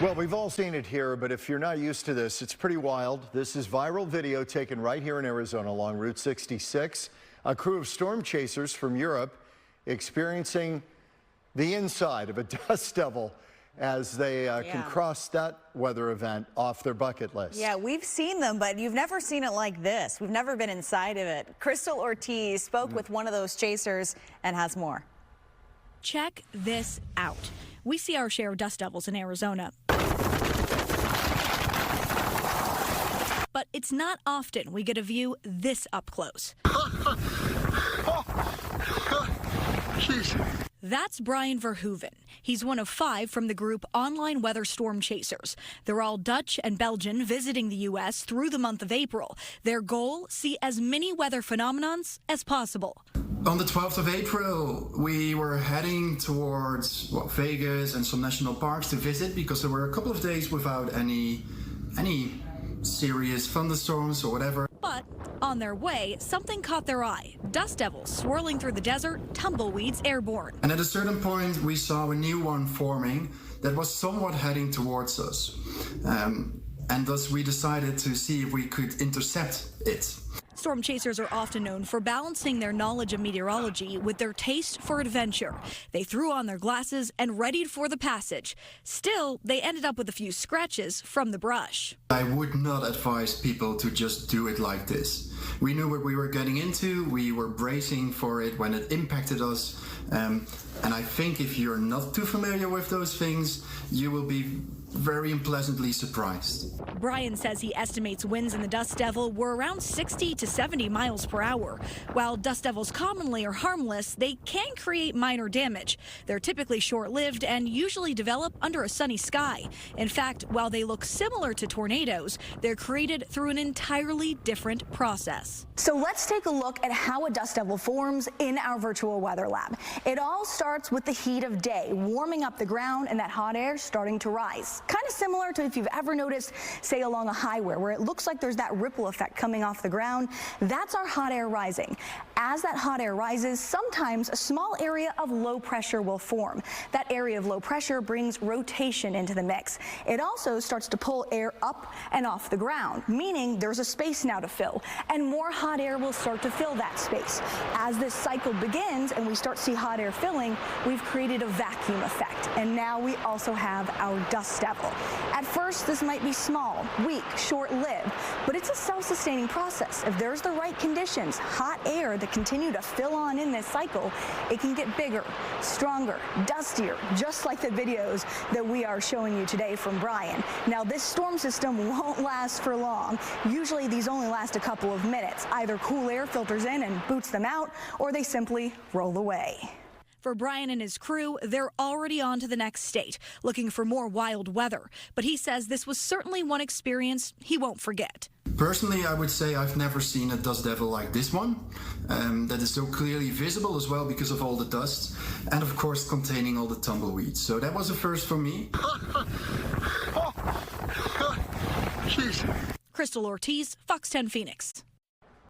Well, we've all seen it here, but if you're not used to this, it's pretty wild. This is viral video taken right here in Arizona along Route 66. A crew of storm chasers from Europe experiencing the inside of a dust devil as they can cross that weather event off their bucket list. Yeah, we've seen them, but you've never seen it like this. We've never been inside of it. Krystal Ortiz spoke with one of those chasers and has more. Check this out. We see our share of dust devils in Arizona. But it's not often we get a view this up close. That's Brian Verhoeven. He's one of 5 from the group Online Weather Storm Chasers. They're all Dutch and Belgian visiting the U.S. through the month of April. Their goal, see as many weather phenomenons as possible. On the 12th of April, we were heading towards Vegas and some national parks to visit because there were a couple of days without any serious thunderstorms or whatever. But on their way, something caught their eye. Dust devils swirling through the desert, tumbleweeds airborne. And at a certain point, we saw a new one forming that was somewhat heading towards us. And thus we decided to see if we could intercept it. Storm chasers are often known for balancing their knowledge of meteorology with their taste for adventure. They threw on their glasses and readied for the passage. Still, they ended up with a few scratches from the brush. I would not advise people to just do it like this. We knew what we were getting into. We were bracing for it when it impacted us. And I think if you're not too familiar with those things, you will be very unpleasantly surprised. Brian says he estimates winds in the dust devil were around 60 to 70 miles per hour. While dust devils commonly are harmless, they can create minor damage. They're typically short-lived and usually develop under a sunny sky. In fact, while they look similar to tornadoes, they're created through an entirely different process. So let's take a look at how a dust devil forms in our virtual weather lab. It all starts with the heat of day, warming up the ground and that hot air starting to rise. Kind of similar to if you've ever noticed, say, along a highway where it looks like there's that ripple effect coming off the ground. That's our hot air rising. As that hot air rises, sometimes a small area of low pressure will form. That area of low pressure brings rotation into the mix. It also starts to pull air up and off the ground, meaning there's a space now to fill, and more hot air will start to fill that space. As this cycle begins and we start to see hot air filling, we've created a vacuum effect, and now we also have our dust devil. At first, this might be small, weak, short-lived, but it's a self-sustaining process. If there's the right conditions, hot air that continue to fill on in this cycle, it can get bigger, stronger, dustier, just like the videos that we are showing you today from Brian. Now, this storm system won't last for long. Usually, these only last a couple of minutes. Either cool air filters in and boots them out, or they simply roll away. For Brian and his crew, they're already on to the next state, looking for more wild weather. But he says this was certainly one experience he won't forget. Personally, I would say I've never seen a dust devil like this one, that is so clearly visible as well because of all the dust, and of course containing all the tumbleweeds. So that was a first for me. Krystal Ortiz, Fox 10 Phoenix.